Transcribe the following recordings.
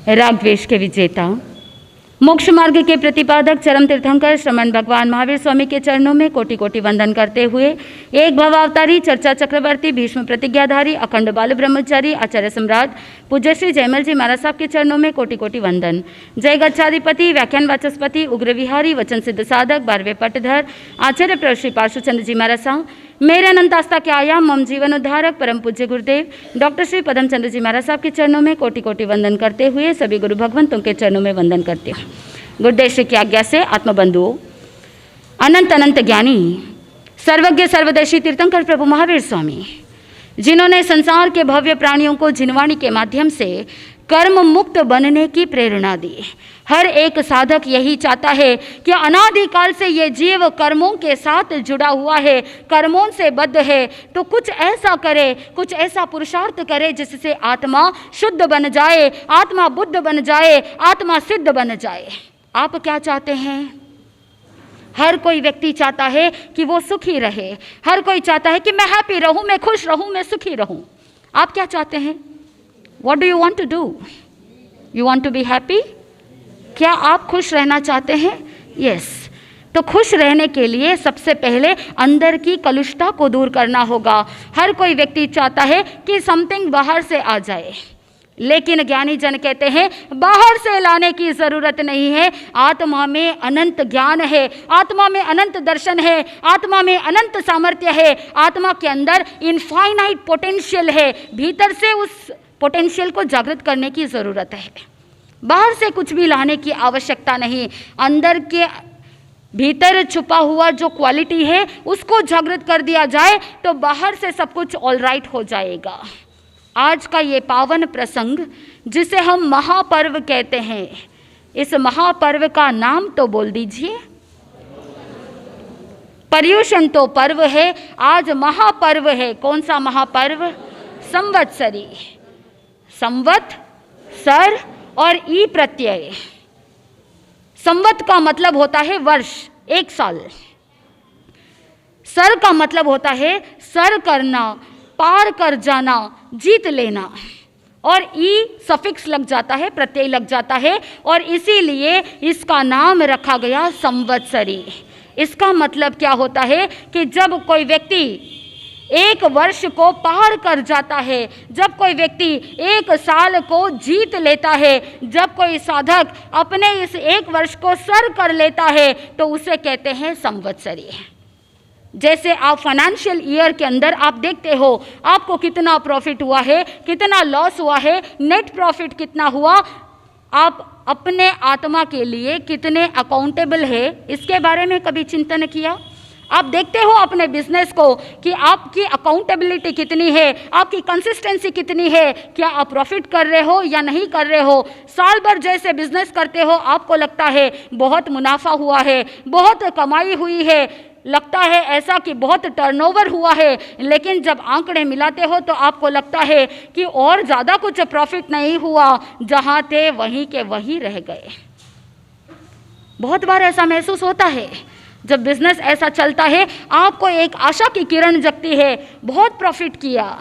राग द्वेष के विजेता, मोक्ष मार्ग के प्रतिपादक चरम तीर्थंकर श्रमण भगवान महावीर स्वामी के चरणों में कोटि कोटि वंदन करते हुए एक भवावतारी, चर्चा चक्रवर्ती, भीष्म प्रतिज्ञाधारी, अखंड बाल ब्रह्मचारी, आचार्य सम्राट पूज्य श्री जयमल जी महाराज साहब के चरणों में कोटि कोटि वंदन। जय गच्छाधिपति, व्याख्यान वाचस्पति, उग्र विहारी, वचन सिद्ध साधक, 12वें पटधर, आचार्य प्रभु श्री पार्श्वचंद्र जी महाराज साहब, मेरे अनंत आस्था के आयाम मम जीवन उद्धारक परम पूज्य गुरुदेव डॉक्टर श्री पदम चंद्र जी महाराज साहब के चरणों में कोटि कोटि वंदन करते हुए सभी गुरु भगवंतों के चरणों में वंदन करते हूँ। गुरुदेव श्री की आज्ञा से आत्मबंधुओं, अनंत अनंत ज्ञानी सर्वज्ञ सर्वदर्शी तीर्थंकर प्रभु महावीर स्वामी, जिन्होंने संसार के भव्य प्राणियों को जिनवाणी के माध्यम से कर्म मुक्त बनने की प्रेरणा दी। हर एक साधक यही चाहता है कि अनादिकाल से ये जीव कर्मों के साथ जुड़ा हुआ है, कर्मों से बद्ध है, तो कुछ ऐसा करे, कुछ ऐसा पुरुषार्थ करे जिससे आत्मा शुद्ध बन जाए, आत्मा बुद्ध बन जाए, आत्मा सिद्ध बन जाए। आप क्या चाहते हैं? हर कोई व्यक्ति चाहता है कि वो सुखी रहे, हर कोई चाहता है कि मैं हैप्पी रहूं, मैं खुश रहूं, मैं सुखी रहूं। आप क्या चाहते हैं? What do you want to do? You want to be happy? क्या आप खुश रहना चाहते हैं? Yes. तो खुश रहने के लिए सबसे पहले अंदर की कलुषता को दूर करना होगा। हर कोई व्यक्ति चाहता है कि समथिंग बाहर से आ जाए, लेकिन ज्ञानी जन कहते हैं बाहर से लाने की जरूरत नहीं है। आत्मा में अनंत ज्ञान है, आत्मा में अनंत दर्शन है, आत्मा में अनंत सामर्थ्य है, आत्मा के अंदर इनफाइनाइट पोटेंशियल है। भीतर से उस पोटेंशियल को जागृत करने की ज़रूरत है। बाहर से कुछ भी लाने की आवश्यकता नहीं। अंदर के भीतर छुपा हुआ जो क्वालिटी है उसको जागृत कर दिया जाए तो बाहर से सब कुछ ऑलराइट हो जाएगा। आज का ये पावन प्रसंग जिसे हम महापर्व कहते हैं, इस महापर्व का नाम तो बोल दीजिए। पर्युषण तो पर्व है, आज महापर्व है। कौन सा महापर्व? संवत्सरी। संवत, सर और ई प्रत्यय। संवत का मतलब होता है वर्ष, एक साल। सर का मतलब होता है सर करना, पार कर जाना, जीत लेना। और ई सफिक्स लग जाता है, प्रत्यय लग जाता है, और इसीलिए इसका नाम रखा गया संवत्सरी। इसका मतलब क्या होता है कि जब कोई व्यक्ति एक वर्ष को पार कर जाता है, जब कोई व्यक्ति एक साल को जीत लेता है, जब कोई साधक अपने इस एक वर्ष को सर कर लेता है, तो उसे कहते हैं संवत्सरी। जैसे आप फाइनेंशियल ईयर के अंदर आप देखते हो आपको कितना प्रॉफिट हुआ है, कितना लॉस हुआ है, नेट प्रॉफिट कितना हुआ, आप अपने आत्मा के लिए कितने अकाउंटेबल है, इसके बारे में कभी चिंतन किया? आप देखते हो अपने बिजनेस को कि आपकी अकाउंटेबिलिटी कितनी है, आपकी कंसिस्टेंसी कितनी है, क्या आप प्रॉफिट कर रहे हो या नहीं कर रहे हो। साल भर जैसे बिजनेस करते हो आपको लगता है बहुत मुनाफा हुआ है, बहुत कमाई हुई है, लगता है ऐसा कि बहुत टर्नओवर हुआ है, लेकिन जब आंकड़े मिलाते हो तो आपको लगता है कि और ज़्यादा कुछ प्रॉफिट नहीं हुआ, जहाँ थे वहीं के वहीं रह गए। बहुत बार ऐसा महसूस होता है। जब बिजनेस ऐसा चलता है आपको एक आशा की किरण जगती है, बहुत प्रॉफिट किया।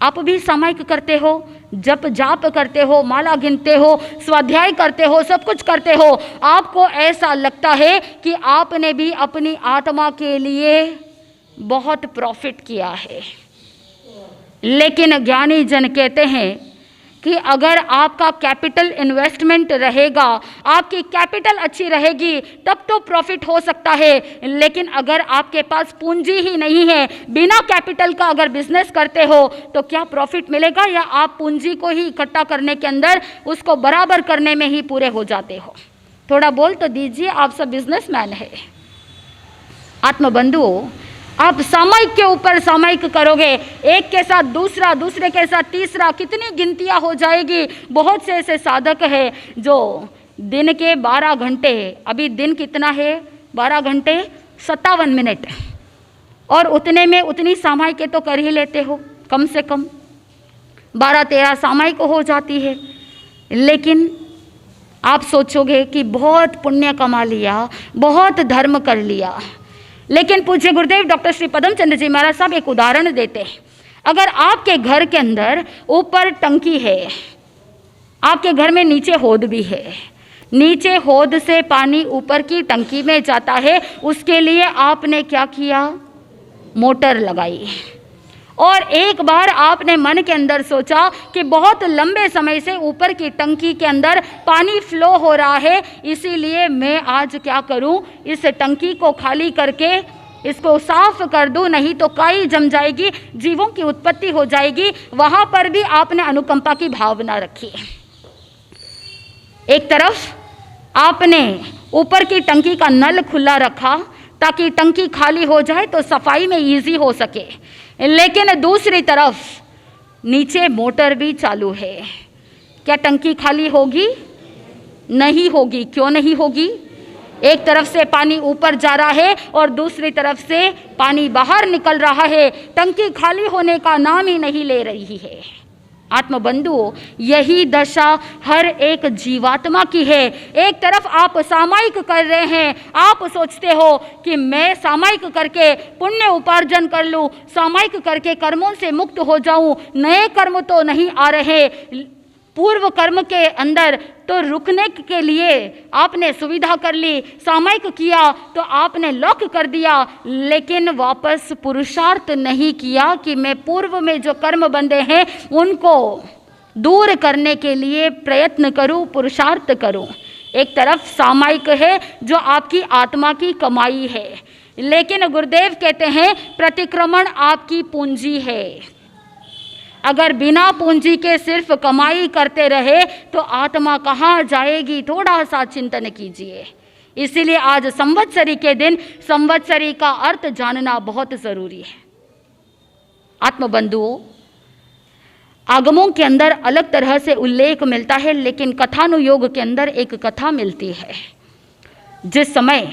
आप भी सामायिक करते हो, जप जाप करते हो, माला गिनते हो, स्वाध्याय करते हो, सब कुछ करते हो। आपको ऐसा लगता है कि आपने भी अपनी आत्मा के लिए बहुत प्रॉफिट किया है। लेकिन ज्ञानी जन कहते हैं कि अगर आपका कैपिटल इन्वेस्टमेंट रहेगा, आपकी कैपिटल अच्छी रहेगी, तब तो प्रॉफिट हो सकता है। लेकिन अगर आपके पास पूंजी ही नहीं है, बिना कैपिटल का अगर बिजनेस करते हो तो क्या प्रॉफिट मिलेगा, या आप पूंजी को ही इकट्ठा करने के अंदर उसको बराबर करने में ही पूरे हो जाते हो? थोड़ा बोल तो दीजिए, आप सब बिजनेसमैन है। आत्मबंधुओं, आप सामयिक के ऊपर सामयिक करोगे, एक के साथ दूसरा, दूसरे के साथ तीसरा, कितनी गिनतियां हो जाएगी। बहुत से ऐसे साधक है जो दिन के 12 घंटे, अभी दिन कितना है, 12 घंटे 57 मिनट, और उतने में उतनी सामयिक तो कर ही लेते हो, कम से कम 12-13 सामयिक हो जाती है। लेकिन आप सोचोगे कि बहुत पुण्य कमा लिया, बहुत धर्म कर लिया। लेकिन पूज्य गुरुदेव डॉक्टर श्री पदम चंद्र जी महाराज साहब एक उदाहरण देते हैं। अगर आपके घर के अंदर ऊपर टंकी है, आपके घर में नीचे होद भी है, नीचे होद से पानी ऊपर की टंकी में जाता है, उसके लिए आपने क्या किया? मोटर लगाई। और एक बार आपने मन के अंदर सोचा कि बहुत लंबे समय से ऊपर की टंकी के अंदर पानी फ्लो हो रहा है, इसीलिए मैं आज क्या करूं, इस टंकी को खाली करके इसको साफ कर दूं, नहीं तो काई जम जाएगी, जीवों की उत्पत्ति हो जाएगी। वहां पर भी आपने अनुकंपा की भावना रखी। एक तरफ आपने ऊपर की टंकी का नल खुला रखा ताकि टंकी खाली हो जाए तो सफाई में इजी हो सके, लेकिन दूसरी तरफ नीचे मोटर भी चालू है। क्या टंकी खाली होगी? नहीं होगी। क्यों नहीं होगी? एक तरफ से पानी ऊपर जा रहा है और दूसरी तरफ से पानी बाहर निकल रहा है, टंकी खाली होने का नाम ही नहीं ले रही है। आत्मबंधुओं, यही दशा हर एक जीवात्मा की है। एक तरफ आप सामायिक कर रहे हैं, आप सोचते हो कि मैं सामायिक करके पुण्य उपार्जन कर लूं, सामायिक करके कर्मों से मुक्त हो जाऊं, नए कर्म तो नहीं आ रहे, पूर्व कर्म के अंदर तो रुकने के लिए आपने सुविधा कर ली, सामायिक किया तो आपने लॉक कर दिया, लेकिन वापस पुरुषार्थ नहीं किया कि मैं पूर्व में जो कर्म बंधे हैं उनको दूर करने के लिए प्रयत्न करूं, पुरुषार्थ करूं। एक तरफ सामायिक है जो आपकी आत्मा की कमाई है, लेकिन गुरुदेव कहते हैं प्रतिक्रमण आपकी पूंजी है। अगर बिना पूंजी के सिर्फ कमाई करते रहे तो आत्मा कहाँ जाएगी? थोड़ा सा चिंतन कीजिए। इसीलिए आज संवत्सरी के दिन संवत्सरी का अर्थ जानना बहुत जरूरी है। आत्मबंधुओं, आगमों के अंदर अलग तरह से उल्लेख मिलता है, लेकिन कथानुयोग के अंदर एक कथा मिलती है। जिस समय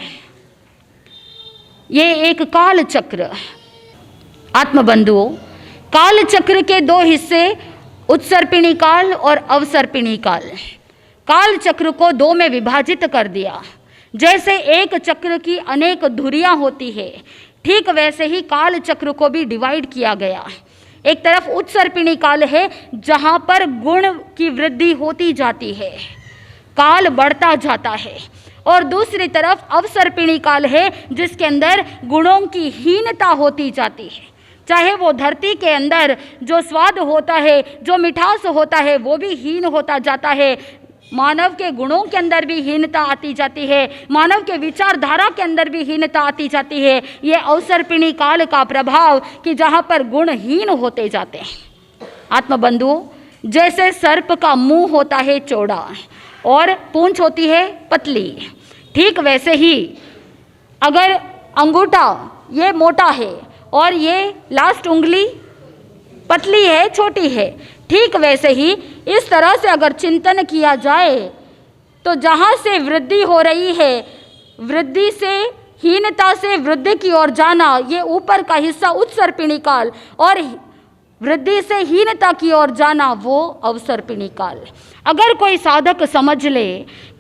ये एक काल चक्र, आत्मबंधुओं, काल चक्र के दो हिस्से उत्सर्पिणी काल और अवसर्पिणी काल। काल चक्र को दो में विभाजित कर दिया। जैसे एक चक्र की अनेक धुरियां होती है, ठीक वैसे ही काल चक्र को भी डिवाइड किया गया। एक तरफ उत्सर्पिणी काल है जहां पर गुण की वृद्धि होती जाती है, काल बढ़ता जाता है, और दूसरी तरफ अवसर्पिणी काल है जिसके अंदर गुणों की हीनता होती जाती है। चाहे वो धरती के अंदर जो स्वाद होता है, जो मिठास होता है, वो भी हीन होता जाता है। मानव के गुणों के अंदर भी हीनता आती जाती है, मानव के विचारधारा के अंदर भी हीनता आती जाती है। ये अवसर्पिणी काल का प्रभाव कि जहाँ पर गुण हीन होते जाते हैं। आत्मबंधुओं, जैसे सर्प का मुंह होता है चौड़ा और पूंछ होती है पतली, ठीक वैसे ही अगर अंगूठा ये मोटा है और ये लास्ट उंगली पतली है, छोटी है, ठीक वैसे ही इस तरह से अगर चिंतन किया जाए तो जहाँ से वृद्धि हो रही है, वृद्धि से हीनता से वृद्धि की ओर जाना, ये ऊपर का हिस्सा उत्सर्पिणी काल, और वृद्धि से हीनता की ओर जाना वो अवसर्पिणी काल। अगर कोई साधक समझ ले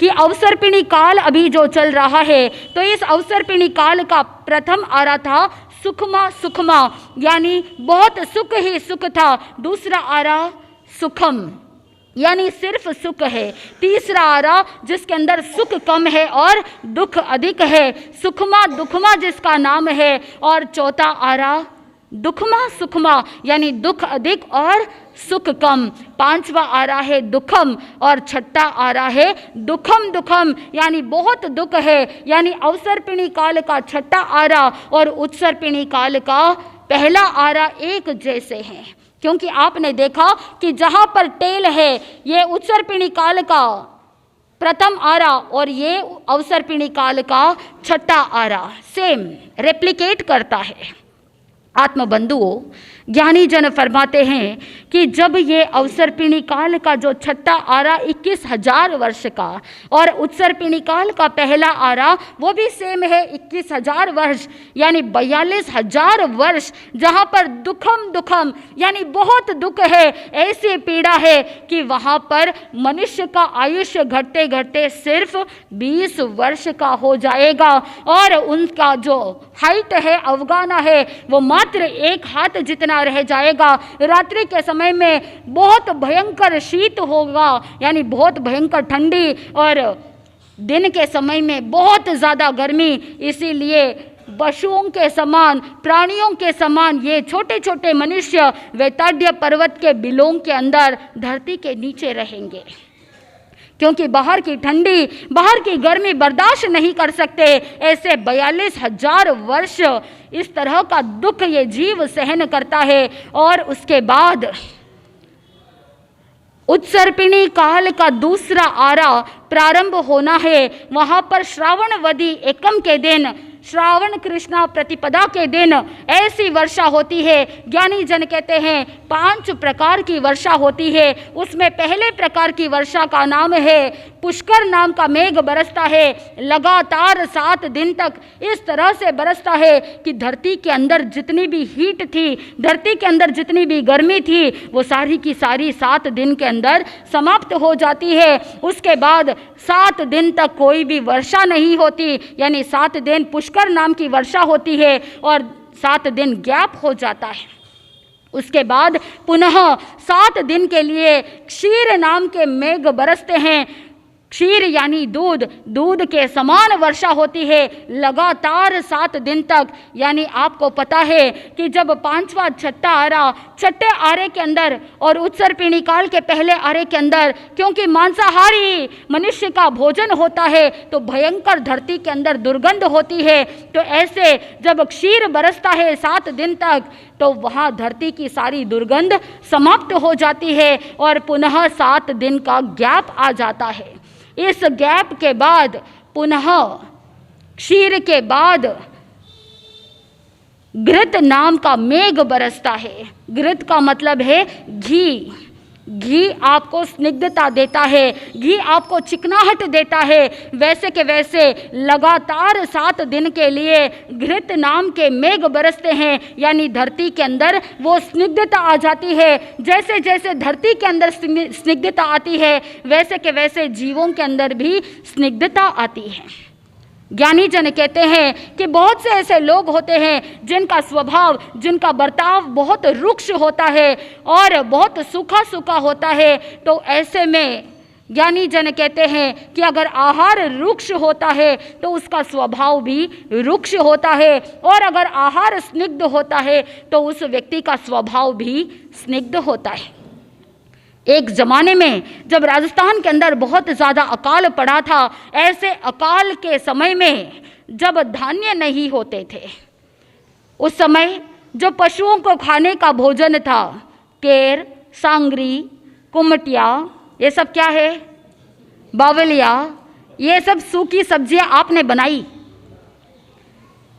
कि अवसर्पिणी काल अभी जो चल रहा है, तो इस अवसर्पिणी काल का प्रथम आरा था सुखमा सुखमा, यानी बहुत सुख ही सुख था। दूसरा आरा सुखम, यानी सिर्फ सुख है। तीसरा आरा जिसके अंदर सुख कम है और दुख अधिक है, सुखमा दुखमा जिसका नाम है। और चौथा आरा दुखमा सुखमा, यानी दुख अधिक और सुख कम। पांचवा आरा है दुखम और छठा आरा है दुखम दुखम, यानी बहुत दुख है। यानी अवसर्पिणी काल का छठा आरा और उत्सर्पिणी काल का पहला आरा एक जैसे हैं, क्योंकि आपने देखा कि जहाँ पर टेल है ये उत्सर्पिणी काल का प्रथम आरा और ये अवसर्पिणी काल का छठा आरा सेम रेप्लिकेट करता है। आत्मबंधुओं, ज्ञानी जन फरमाते हैं कि जब ये अवसर्पिणी काल का जो छठा आरा 21,000 वर्ष का और उत्सर्पिणी काल का पहला आरा वो भी सेम है 21,000 वर्ष, यानी 42,000 वर्ष, जहाँ पर दुखम दुखम यानी बहुत दुख है, ऐसी पीड़ा है कि वहाँ पर मनुष्य का आयुष्य घटते घटते सिर्फ 20 वर्ष का हो जाएगा और उनका जो हाइट है, अवगाना है, वो मात्र 1 हाथ जितना बना रह जाएगा। रात्रि के समय में बहुत भयंकर शीत होगा, यानी बहुत भयंकर ठंडी, और दिन के समय में बहुत ज़्यादा गर्मी। इसीलिए पशुओं के समान, प्राणियों के समान ये छोटे छोटे मनुष्य वैताड्य पर्वत के बिलों के अंदर धरती के नीचे रहेंगे, क्योंकि बाहर की ठंडी, बाहर की गर्मी बर्दाश्त नहीं कर सकते। ऐसे 42,000 वर्ष इस तरह का दुख ये जीव सहन करता है। और उसके बाद उत्सर्पिणी काल का दूसरा आरा प्रारंभ होना है। वहाँ पर श्रावणवदी एकम के दिन, श्रावण कृष्णा प्रतिपदा के दिन ऐसी वर्षा होती है। ज्ञानी जन कहते हैं 5 प्रकार की वर्षा होती है। उसमें पहले प्रकार की वर्षा का नाम है पुष्कर नाम का मेघ बरसता है। लगातार 7 दिन तक इस तरह से बरसता है कि धरती के अंदर जितनी भी हीट थी, धरती के अंदर जितनी भी गर्मी थी, वो सारी की सारी 7 दिन के अंदर समाप्त हो जाती है। उसके बाद 7 दिन तक कोई भी वर्षा नहीं होती, यानी 7 दिन पुष्कर नाम की वर्षा होती है और 7 दिन गैप हो जाता है। उसके बाद पुनः 7 दिन के लिए क्षीर नाम के मेघ बरसते हैं। क्षीर यानी दूध, दूध के समान वर्षा होती है लगातार 7 दिन तक। यानी आपको पता है कि जब 5वां छठा आरा, छठे आरे के अंदर और उत्सर्पिणी काल के पहले आरे के अंदर, क्योंकि मांसाहारी मनुष्य का भोजन होता है तो भयंकर धरती के अंदर दुर्गंध होती है। तो ऐसे जब क्षीर बरसता है 7 दिन तक, तो वहाँ धरती की सारी दुर्गंध समाप्त हो जाती है और पुनः 7 दिन का गैप आ जाता है। इस गैप के बाद पुनः क्षीर के बाद घृत नाम का मेघ बरसता है। घृत का मतलब है घी। घी आपको स्निग्धता देता है, घी आपको चिकनाहट देता है। वैसे के वैसे लगातार 7 दिन के लिए घृत नाम के मेघ बरसते हैं, यानी धरती के अंदर वो स्निग्धता आ जाती है। जैसे जैसे धरती के अंदर स्निग्धता आती है, वैसे के वैसे जीवों के अंदर भी स्निग्धता आती है। ज्ञानी जन कहते हैं कि बहुत से ऐसे लोग होते हैं जिनका स्वभाव, जिनका बर्ताव बहुत रुक्ष होता है और बहुत सूखा सूखा होता है। तो ऐसे में ज्ञानी जन कहते हैं कि अगर आहार रुक्ष होता है तो उसका स्वभाव भी रुक्ष होता है, और अगर आहार स्निग्ध होता है तो उस व्यक्ति का स्वभाव भी स्निग्ध होता है। एक ज़माने में जब राजस्थान के अंदर बहुत ज़्यादा अकाल पड़ा था, ऐसे अकाल के समय में जब धान्य नहीं होते थे, उस समय जो पशुओं को खाने का भोजन था, केर, सांगरी, कुमटिया, ये सब क्या है, बावलिया, ये सब सूखी सब्जियां आपने बनाई,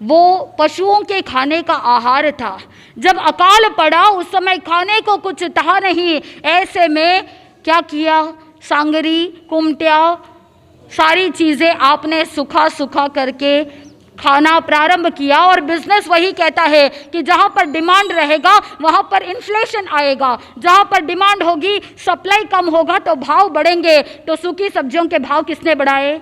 वो पशुओं के खाने का आहार था। जब अकाल पड़ा उस समय खाने को कुछ था नहीं, ऐसे में क्या किया, सांगरी, कुमटिया, सारी चीज़ें आपने सुखा सुखा करके खाना प्रारंभ किया। और बिजनेस वही कहता है कि जहाँ पर डिमांड रहेगा वहाँ पर इन्फ्लेशन आएगा, जहाँ पर डिमांड होगी, सप्लाई कम होगा तो भाव बढ़ेंगे। तो सूखी सब्जियों के भाव किसने बढ़ाए?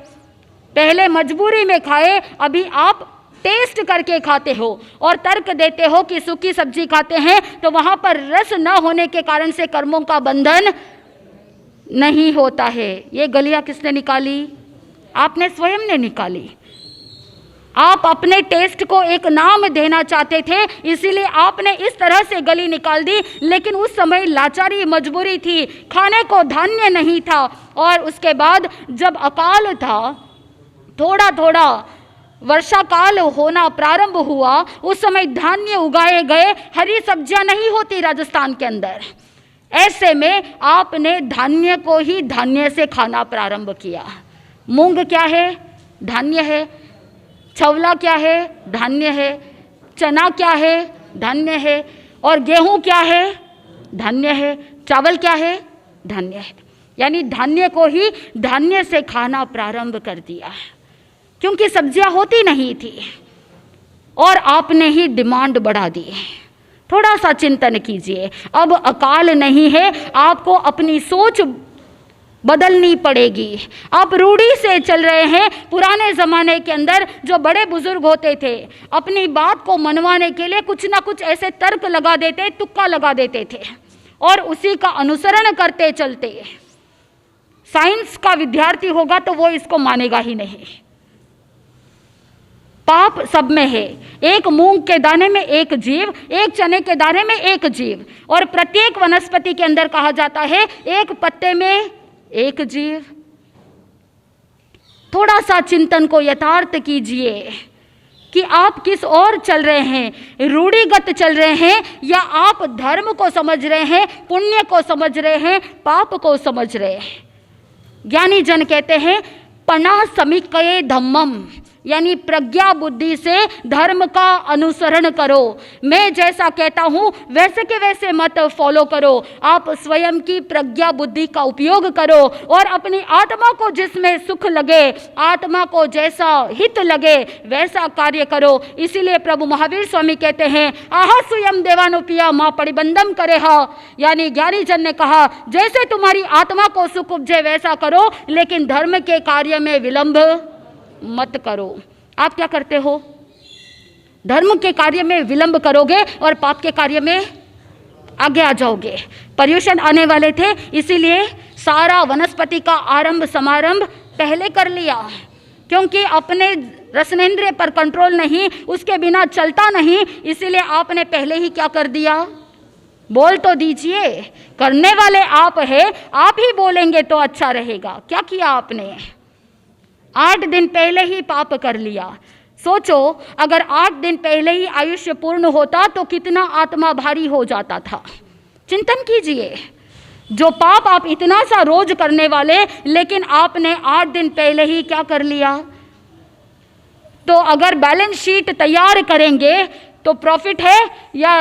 पहले मजबूरी में खाए, अभी आप टेस्ट करके खाते हो और तर्क देते हो कि सूखी सब्जी खाते हैं तो वहाँ पर रस न होने के कारण से कर्मों का बंधन नहीं होता है। ये गलियाँ किसने निकाली? आपने स्वयं ने निकाली। आप अपने टेस्ट को एक नाम देना चाहते थे, इसीलिए आपने इस तरह से गली निकाल दी। लेकिन उस समय लाचारी, मजबूरी थी, खाने को धान्य नहीं था। और उसके बाद जब अकाल था, थोड़ा थोड़ा वर्षा काल होना प्रारंभ हुआ, उस समय धान्य उगाए गए, हरी सब्जियां नहीं होती राजस्थान के अंदर। ऐसे में आपने धान्य को ही धान्य से खाना प्रारंभ किया। मूंग क्या है? धान्य है। छवला क्या है? धान्य है। चना क्या है? धान्य है। और गेहूं क्या है? धान्य है। चावल क्या है? धान्य है। यानी धान्य को ही धान्य से खाना प्रारंभ कर दिया, क्योंकि सब्जियां होती नहीं थी और आपने ही डिमांड बढ़ा दी। थोड़ा सा चिंतन कीजिए। अब अकाल नहीं है, आपको अपनी सोच बदलनी पड़ेगी। आप रूढ़ी से चल रहे हैं। पुराने ज़माने के अंदर जो बड़े बुजुर्ग होते थे, अपनी बात को मनवाने के लिए कुछ ना कुछ ऐसे तर्क लगा देते, तुक्का लगा देते थे और उसी का अनुसरण करते चलते। साइंस का विद्यार्थी होगा तो वो इसको मानेगा ही नहीं। पाप सब में है। एक मूंग के दाने में एक जीव, एक चने के दाने में एक जीव, और प्रत्येक वनस्पति के अंदर कहा जाता है एक पत्ते में एक जीव। थोड़ा सा चिंतन को यथार्थ कीजिए कि आप किस ओर चल रहे हैं, रूढ़िगत चल रहे हैं या आप धर्म को समझ रहे हैं, पुण्य को समझ रहे हैं, पाप को समझ रहे हैं। ज्ञानी जन कहते हैं पना समीकये धम्मम, यानी प्रज्ञा बुद्धि से धर्म का अनुसरण करो। मैं जैसा कहता हूँ वैसे के वैसे मत फॉलो करो। आप स्वयं की प्रज्ञा बुद्धि का उपयोग करो और अपनी आत्मा को जिसमें सुख लगे, आत्मा को जैसा हित लगे वैसा कार्य करो। इसीलिए प्रभु महावीर स्वामी कहते हैं आहा स्वयं देवानुपिया माँ परिबंधम करे हा, यानी ज्ञानी जन ने कहा जैसे तुम्हारी आत्मा को सुख उपजे वैसा करो, लेकिन धर्म के कार्य में विलंब मत करो। आप क्या करते हो? धर्म के कार्य में विलंब करोगे और पाप के कार्य में आगे आ जाओगे। पर्युषण आने वाले थे, इसीलिए सारा वनस्पति का आरंभ समारंभ पहले कर लिया, क्योंकि अपने रसनेंद्रिय पर कंट्रोल नहीं, उसके बिना चलता नहीं, इसीलिए आपने पहले ही क्या कर दिया? बोल तो दीजिए। करने वाले आप हैं, आप ही बोलेंगे तो अच्छा रहेगा। क्या किया आपने? 8 दिन पहले ही पाप कर लिया। सोचो अगर 8 दिन पहले ही आयुष्य पूर्ण होता तो कितना आत्मा भारी हो जाता था। चिंतन कीजिए, जो पाप आप इतना सा रोज करने वाले, लेकिन आपने 8 दिन पहले ही क्या कर लिया। तो अगर बैलेंस शीट तैयार करेंगे तो प्रॉफिट है या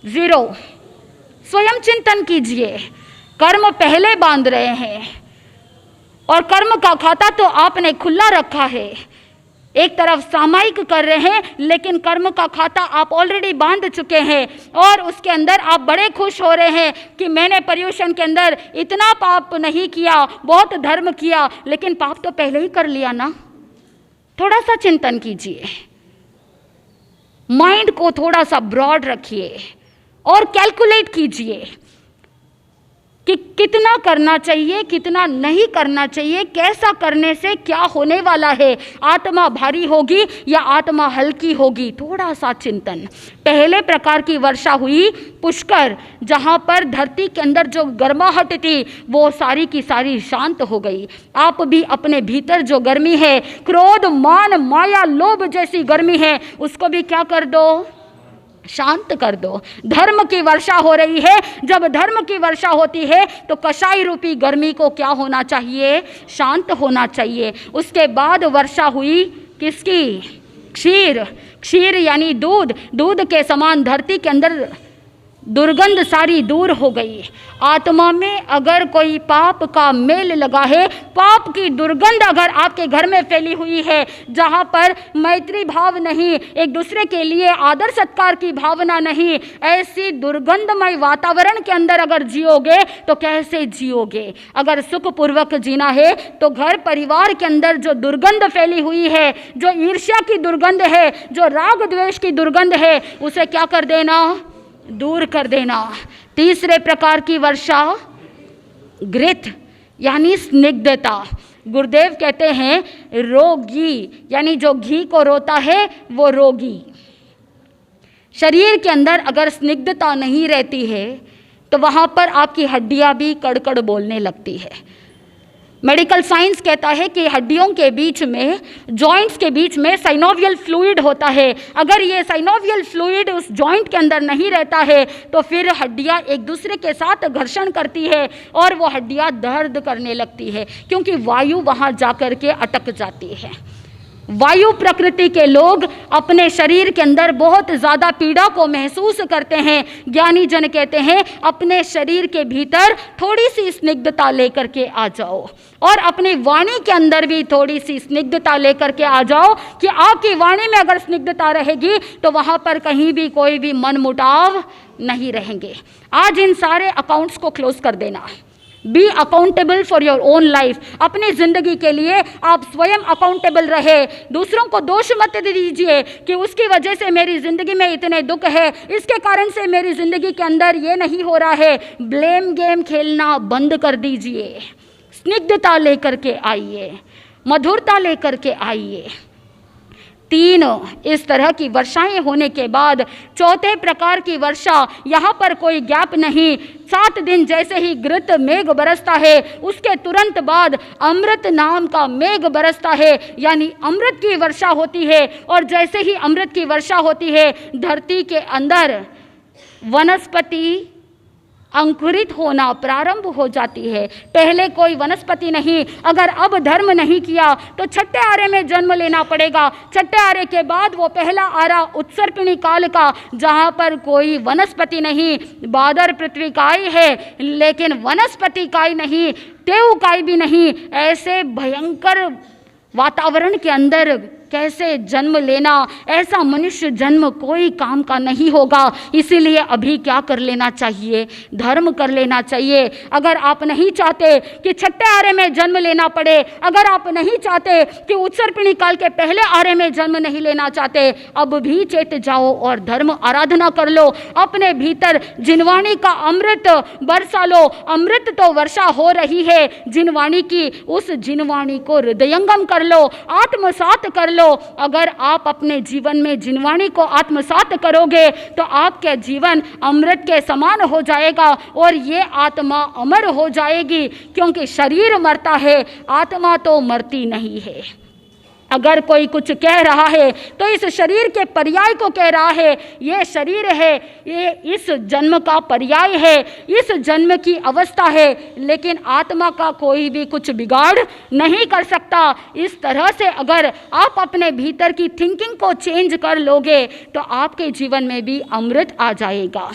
जीरो? स्वयं चिंतन कीजिए। कर्म पहले बांध रहे हैं और कर्म का खाता तो आपने खुला रखा है। एक तरफ सामायिक कर रहे हैं, लेकिन कर्म का खाता आप ऑलरेडी बांध चुके हैं और उसके अंदर आप बड़े खुश हो रहे हैं कि मैंने पर्युषण के अंदर इतना पाप नहीं किया, बहुत धर्म किया, लेकिन पाप तो पहले ही कर लिया ना। थोड़ा सा चिंतन कीजिए, माइंड को थोड़ा सा ब्रॉड रखिए और कैलकुलेट कीजिए कि कितना करना चाहिए, कितना नहीं करना चाहिए, कैसा करने से क्या होने वाला है। आत्मा भारी होगी या आत्मा हल्की होगी? थोड़ा सा चिंतन। पहले प्रकार की वर्षा हुई पुष्कर, जहाँ पर धरती के अंदर जो गर्माहट थी वो सारी की सारी शांत हो गई। आप भी अपने भीतर जो गर्मी है, क्रोध मान माया लोभ जैसी गर्मी है, उसको भी क्या कर दो? शांत कर दो। धर्म की वर्षा हो रही है। जब धर्म की वर्षा होती है तो कषाय रूपी गर्मी को क्या होना चाहिए? शांत होना चाहिए। उसके बाद वर्षा हुई किसकी? क्षीर। क्षीर यानी दूध। दूध के समान धरती के अंदर दुर्गंध सारी दूर हो गई। आत्मा में अगर कोई पाप का मेल लगा है, पाप की दुर्गंध अगर आपके घर में फैली हुई है, जहाँ पर मैत्री भाव नहीं, एक दूसरे के लिए आदर सत्कार की भावना नहीं, ऐसी दुर्गंधमय वातावरण के अंदर अगर जियोगे तो कैसे जियोगे? अगर सुखपूर्वक जीना है तो घर परिवार के अंदर जो दुर्गंध फैली हुई है, जो ईर्ष्या की दुर्गंध है, जो राग द्वेष की दुर्गंध है, उसे क्या कर देना? दूर कर देना। तीसरे प्रकार की वर्षा घृत यानी स्निग्धता। गुरुदेव कहते हैं रोगी, यानी जो घी को रोता है वो रोगी। शरीर के अंदर अगर स्निग्धता नहीं रहती है तो वहाँ पर आपकी हड्डियाँ भी कड़कड़ बोलने लगती है। मेडिकल साइंस कहता है कि हड्डियों के बीच में, जॉइंट्स के बीच में साइनोवियल फ्लूइड होता है। अगर ये साइनोवियल फ्लूइड उस जॉइंट के अंदर नहीं रहता है तो फिर हड्डियाँ एक दूसरे के साथ घर्षण करती है और वो हड्डियाँ दर्द करने लगती है, क्योंकि वायु वहाँ जा कर के अटक जाती है। वायु प्रकृति के लोग अपने शरीर के अंदर बहुत ज़्यादा पीड़ा को महसूस करते हैं। ज्ञानी जन कहते हैं अपने शरीर के भीतर थोड़ी सी स्निग्धता लेकर के आ जाओ और अपनी वाणी के अंदर भी थोड़ी सी स्निग्धता लेकर के आ जाओ कि आपकी वाणी में अगर स्निग्धता रहेगी तो वहाँ पर कहीं भी कोई भी मनमुटाव नहीं रहेंगे। आज इन सारे अकाउंट्स को क्लोज कर देना। Be accountable for your own life. अपनी जिंदगी के लिए आप स्वयं अकाउंटेबल रहे। दूसरों को दोष मत दीजिए कि उसकी वजह से मेरी जिंदगी में इतने दुख है, इसके कारण से मेरी जिंदगी के अंदर ये नहीं हो रहा है। ब्लेम गेम खेलना बंद कर दीजिए। स्निग्धता लेकर के आइए, मधुरता लेकर के आइए। 3 इस तरह की वर्षाएं होने के बाद चौथे प्रकार की वर्षा, यहाँ पर कोई गैप नहीं। 7 दिन जैसे ही घृत मेघ बरसता है, उसके तुरंत बाद अमृत नाम का मेघ बरसता है, यानी अमृत की वर्षा होती है। और जैसे ही अमृत की वर्षा होती है, धरती के अंदर वनस्पति अंकुरित होना प्रारंभ हो जाती है। पहले कोई वनस्पति नहीं। अगर अब धर्म नहीं किया तो छठे आरे में जन्म लेना पड़ेगा। छठे आरे के बाद वो पहला आरा उत्सर्पिणी काल का, जहाँ पर कोई वनस्पति नहीं। बादर पृथ्वी काय है, लेकिन वनस्पति काय नहीं, तेऊ काय भी नहीं। ऐसे भयंकर वातावरण के अंदर कैसे जन्म लेना, ऐसा मनुष्य जन्म कोई काम का नहीं होगा। इसीलिए अभी क्या कर लेना चाहिए, धर्म कर लेना चाहिए। अगर आप नहीं चाहते कि छठे आरे में जन्म लेना पड़े, अगर आप नहीं चाहते कि उत्सर्पिणी काल के पहले आरे में जन्म नहीं लेना चाहते, अब भी चेत जाओ और धर्म आराधना कर लो। अपने भीतर जिनवाणी का अमृत बरसा लो। अमृत तो वर्षा हो रही है जिनवाणी की, उस जिनवाणी को हृदयंगम कर लो, आत्मसात कर लो। अगर आप अपने जीवन में जिनवाणी को आत्मसात करोगे तो आपका जीवन अमृत के समान हो जाएगा और ये आत्मा अमर हो जाएगी, क्योंकि शरीर मरता है, आत्मा तो मरती नहीं है। अगर कोई कुछ कह रहा है तो इस शरीर के पर्याय को कह रहा है। ये शरीर है, ये इस जन्म का पर्याय है, इस जन्म की अवस्था है, लेकिन आत्मा का कोई भी कुछ बिगाड़ नहीं कर सकता। इस तरह से अगर आप अपने भीतर की थिंकिंग को चेंज कर लोगे तो आपके जीवन में भी अमृत आ जाएगा।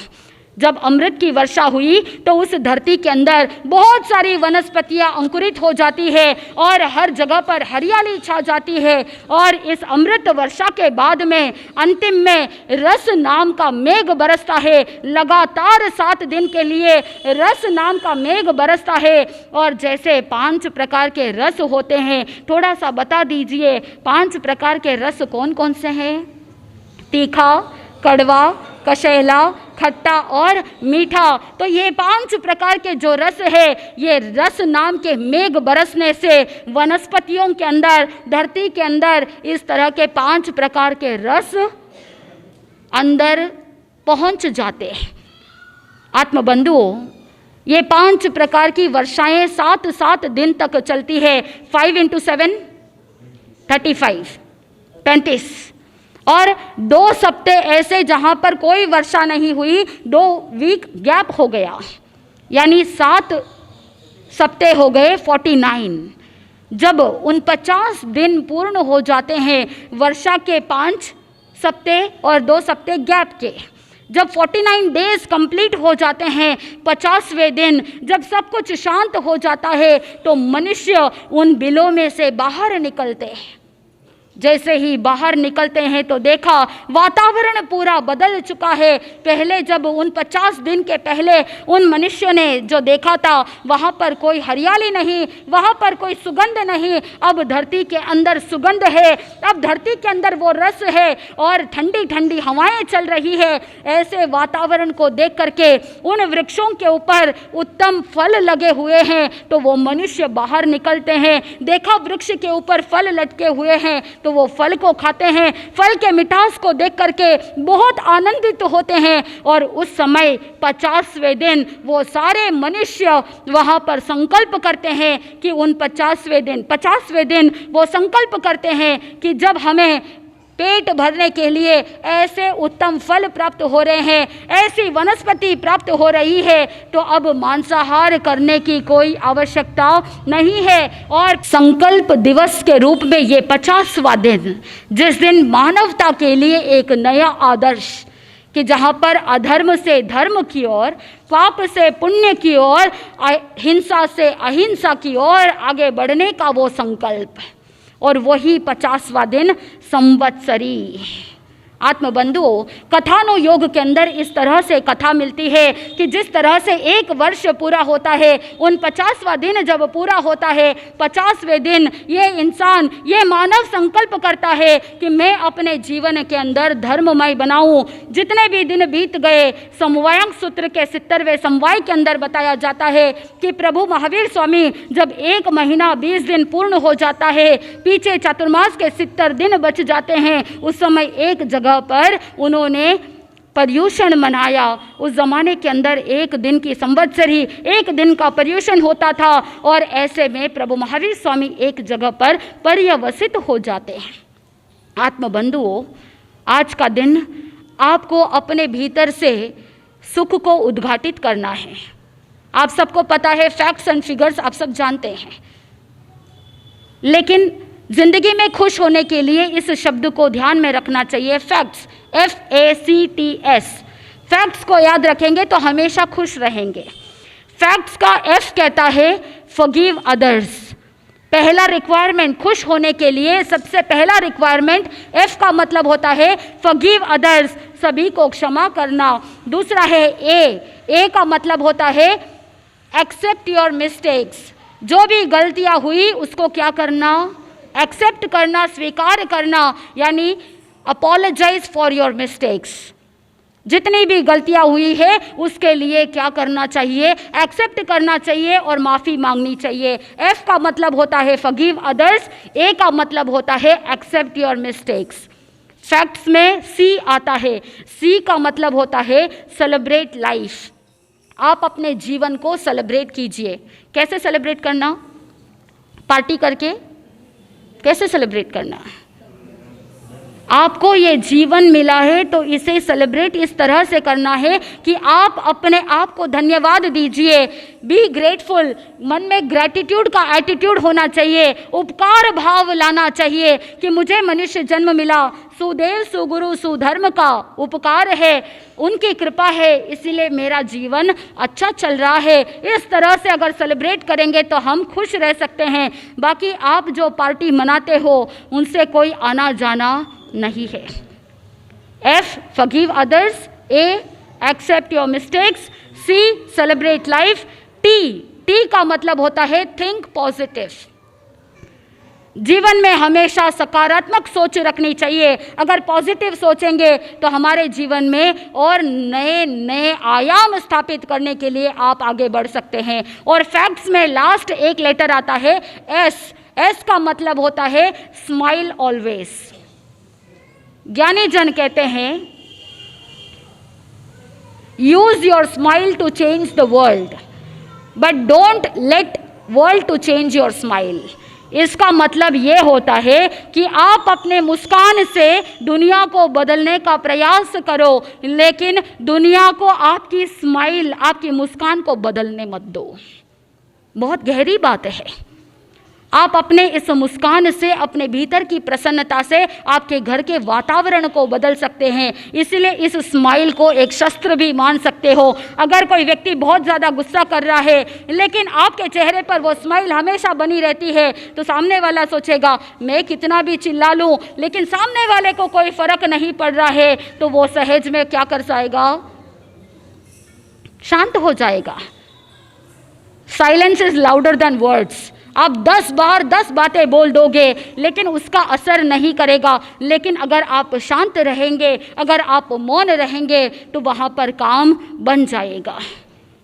जब अमृत की वर्षा हुई तो उस धरती के अंदर बहुत सारी वनस्पतियां अंकुरित हो जाती है और हर जगह पर हरियाली छा जाती है। और इस अमृत वर्षा के बाद में अंतिम में रस नाम का मेघ बरसता है। लगातार 7 दिन के लिए रस नाम का मेघ बरसता है। और जैसे 5 प्रकार के रस होते हैं, थोड़ा सा बता दीजिए 5 प्रकार के रस कौन कौन से हैं? तीखा, कड़वा, कशैला, खट्टा और मीठा। तो ये 5 प्रकार के जो रस है, ये रस नाम के मेघ बरसने से वनस्पतियों के अंदर, धरती के अंदर इस तरह के 5 प्रकार के रस अंदर पहुंच जाते हैं। आत्मबंधुओं, ये 5 प्रकार की वर्षाएं 7 दिन तक चलती है। 5 × 7 35 35 और 2 सप्ते ऐसे जहाँ पर कोई वर्षा नहीं हुई, 2 वीक गैप हो गया, यानी 7 सप्ते हो गए 49। जब 49 दिन पूर्ण हो जाते हैं वर्षा के 5 सप्ते और 2 सप्ते गैप के, जब 49 डेज कंप्लीट हो जाते हैं, 50वें दिन जब सब कुछ शांत हो जाता है, तो मनुष्य उन बिलों में से बाहर निकलते हैं। जैसे ही बाहर निकलते हैं तो देखा वातावरण पूरा बदल चुका है। पहले जब उन 50 दिन के पहले उन मनुष्यों ने जो देखा था, वहाँ पर कोई हरियाली नहीं, वहाँ पर कोई सुगंध नहीं। अब धरती के अंदर सुगंध है, अब धरती के अंदर वो रस है और ठंडी ठंडी हवाएं चल रही है। ऐसे वातावरण को देख करके उन वृक्षों के ऊपर उत्तम फल लगे हुए हैं, तो वो मनुष्य बाहर निकलते हैं। देखा वृक्ष के ऊपर फल लटके हुए हैं, तो वो फल को खाते हैं। फल के मिठास को देख करके बहुत आनंदित होते हैं। और उस समय 50वें दिन वो सारे मनुष्य वहाँ पर संकल्प करते हैं कि उन 50वें दिन वो संकल्प करते हैं कि जब हमें पेट भरने के लिए ऐसे उत्तम फल प्राप्त हो रहे हैं, ऐसी वनस्पति प्राप्त हो रही है, तो अब मांसाहार करने की कोई आवश्यकता नहीं है। और संकल्प दिवस के रूप में ये 50वां दिन, जिस दिन मानवता के लिए एक नया आदर्श, कि जहाँ पर अधर्म से धर्म की ओर, पाप से पुण्य की ओर, हिंसा से अहिंसा की ओर आगे बढ़ने का वो संकल्प है। और वही 50वां दिन संवत्सरी, आत्मबंधुओं, कथानुयोग के अंदर इस तरह से कथा मिलती है कि जिस तरह से एक वर्ष पूरा होता है, 49वां दिन जब पूरा होता है, 50वें दिन ये इंसान, ये मानव संकल्प करता है कि मैं अपने जीवन के अंदर धर्ममय बनाऊं। जितने भी दिन बीत गए, समवायंग सूत्र के 70वें समवाय के अंदर बताया जाता है कि प्रभु महावीर स्वामी जब 1 महीना 20 दिन पूर्ण हो जाता है, पीछे चातुर्मास के 70 दिन बच जाते हैं, उस समय एक जगह पर उन्होंने पर्युषण मनाया। उस जमाने के अंदर एक दिन की संवत्सरी, एक दिन का पर्युषण होता था और ऐसे में प्रभु महावीर स्वामी एक जगह पर पर्यवसित हो जाते हैं। आत्मबंधुओं, आज का दिन आपको अपने भीतर से सुख को उद्घाटित करना है। आप सबको पता है, फैक्ट्स एंड फिगर्स आप सब जानते हैं, लेकिन जिंदगी में खुश होने के लिए इस शब्द को ध्यान में रखना चाहिए। फैक्ट्स, FACTS, फैक्ट्स को याद रखेंगे तो हमेशा खुश रहेंगे। फैक्ट्स का F कहता है फॉरगिव अदर्स। पहला रिक्वायरमेंट खुश होने के लिए, सबसे पहला रिक्वायरमेंट F का मतलब होता है फॉरगिव अदर्स, सभी को क्षमा करना। दूसरा है A का मतलब होता है एक्सेप्ट योर मिस्टेक्स। जो भी गलतियां हुई उसको क्या करना, एक्सेप्ट करना, स्वीकार करना, यानी अपोलोजाइज फॉर योर मिस्टेक्स। जितनी भी गलतियां हुई है उसके लिए क्या करना चाहिए, एक्सेप्ट करना चाहिए और माफ़ी मांगनी चाहिए। F का मतलब होता है फॉरगिव अदर्स, A का मतलब होता है एक्सेप्ट योर मिस्टेक्स। फैक्ट्स में C आता है। C का मतलब होता है सेलिब्रेट लाइफ। आप अपने जीवन को सेलिब्रेट कीजिए। कैसे सेलिब्रेट करना? पार्टी करके? कैसे सेलिब्रेट करना? आपको ये जीवन मिला है तो इसे सेलिब्रेट इस तरह से करना है कि आप अपने आप को धन्यवाद दीजिए। बी ग्रेटफुल, मन में ग्रेटिट्यूड का एटीट्यूड होना चाहिए, उपकार भाव लाना चाहिए कि मुझे मनुष्य जन्म मिला, सुदेव सुगुरु सुधर्म का उपकार है, उनकी कृपा है, इसीलिए मेरा जीवन अच्छा चल रहा है। इस तरह से अगर सेलिब्रेट करेंगे तो हम खुश रह सकते हैं। बाकी आप जो पार्टी मनाते हो उनसे कोई आना जाना नहीं है। F forgive others, A accept your mistakes, C celebrate life, T का मतलब होता है think positive। जीवन में हमेशा सकारात्मक सोच रखनी चाहिए। अगर पॉजिटिव सोचेंगे तो हमारे जीवन में और नए नए आयाम स्थापित करने के लिए आप आगे बढ़ सकते हैं। और फैक्ट्स में लास्ट एक लेटर आता है S का मतलब होता है स्माइल ऑलवेज। ज्ञानी जन कहते हैं use your smile to change the world but don't let world to change your smile. इसका मतलब ये होता है कि आप अपने मुस्कान से दुनिया को बदलने का प्रयास करो, लेकिन दुनिया को आपकी स्माइल, आपकी मुस्कान को बदलने मत दो। बहुत गहरी बात है। आप अपने इस मुस्कान से, अपने भीतर की प्रसन्नता से आपके घर के वातावरण को बदल सकते हैं। इसलिए इस स्माइल को एक शस्त्र भी मान सकते हो। अगर कोई व्यक्ति बहुत ज़्यादा गुस्सा कर रहा है लेकिन आपके चेहरे पर वो स्माइल हमेशा बनी रहती है तो सामने वाला सोचेगा मैं कितना भी चिल्ला लूँ लेकिन सामने वाले को कोई फर्क नहीं पड़ रहा है, तो वो सहज में क्या कर जाएगा, शांत हो जाएगा। Silence is louder than words. आप 10 बार 10 बातें बोल दोगे लेकिन उसका असर नहीं करेगा। लेकिन अगर आप शांत रहेंगे, अगर आप मौन रहेंगे तो वहाँ पर काम बन जाएगा।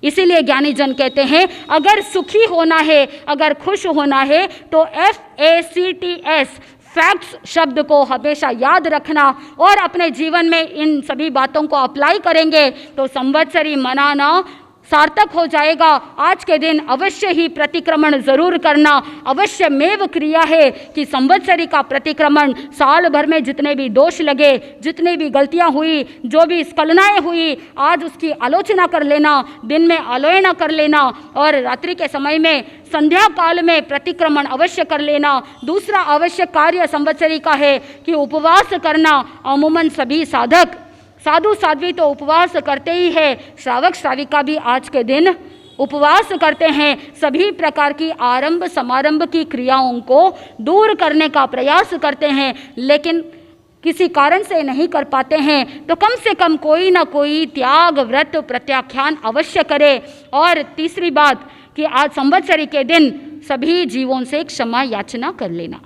इसीलिए ज्ञानी जन कहते हैं अगर सुखी होना है, अगर खुश होना है तो FACTS फैक्ट्स शब्द को हमेशा याद रखना और अपने जीवन में इन सभी बातों को अप्लाई करेंगे तो संवत्सरी मनाना सार्थक हो जाएगा। आज के दिन अवश्य ही प्रतिक्रमण जरूर करना। अवश्य मेव क्रिया है कि संवत्सरी का प्रतिक्रमण साल भर में जितने भी दोष लगे, जितनी भी गलतियां हुई, जो भी स्खलनाएं हुई, आज उसकी आलोचना कर लेना, दिन में आलोचना कर लेना और रात्रि के समय में संध्या काल में प्रतिक्रमण अवश्य कर लेना। दूसरा आवश्यक कार्य संवत्सरी का है कि उपवास करना। अमूमन सभी साधक, साधु साध्वी तो उपवास करते ही है, श्रावक श्राविका भी आज के दिन उपवास करते हैं। सभी प्रकार की आरंभ समारंभ की क्रियाओं को दूर करने का प्रयास करते हैं। लेकिन किसी कारण से नहीं कर पाते हैं तो कम से कम कोई ना कोई त्याग व्रत प्रत्याख्यान अवश्य करे। और तीसरी बात कि आज संवत्सरी के दिन सभी जीवों से क्षमा याचना कर लेना।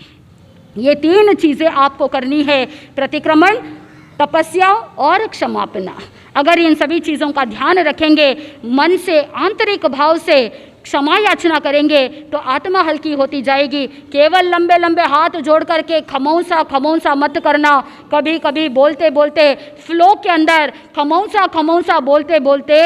ये 3 चीज़ें आपको करनी है, प्रतिक्रमण, तपस्या और क्षमापना। अगर इन सभी चीज़ों का ध्यान रखेंगे, मन से आंतरिक भाव से क्षमा याचना करेंगे तो आत्मा हल्की होती जाएगी। केवल लंबे लंबे हाथ जोड़ करके खमौसा खमौसा मत करना। कभी कभी बोलते बोलते फ्लो के अंदर खमौसा खमौसा बोलते बोलते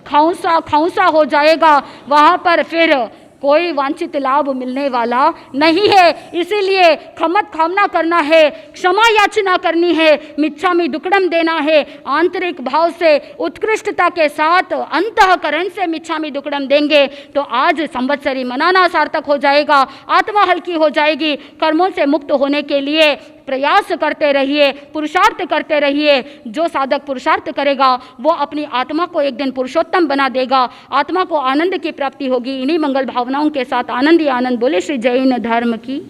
खौसा खौसा हो जाएगा, वहाँ पर फिर कोई वांछित लाभ मिलने वाला नहीं है। इसीलिए खमत खामना करना है, क्षमा याचना करनी है, मिच्छामि दुक्कडम देना है। आंतरिक भाव से उत्कृष्टता के साथ अंतःकरण से मिच्छामि दुक्कडम देंगे तो आज संवत्सरी मनाना सार्थक हो जाएगा, आत्मा हल्की हो जाएगी। कर्मों से मुक्त होने के लिए प्रयास करते रहिए, पुरुषार्थ करते रहिए। जो साधक पुरुषार्थ करेगा वो अपनी आत्मा को एक दिन पुरुषोत्तम बना देगा, आत्मा को आनंद की प्राप्ति होगी। इन्हीं मंगल भावनाओं के साथ आनंद ही आनंद बोले श्री जैन धर्म की।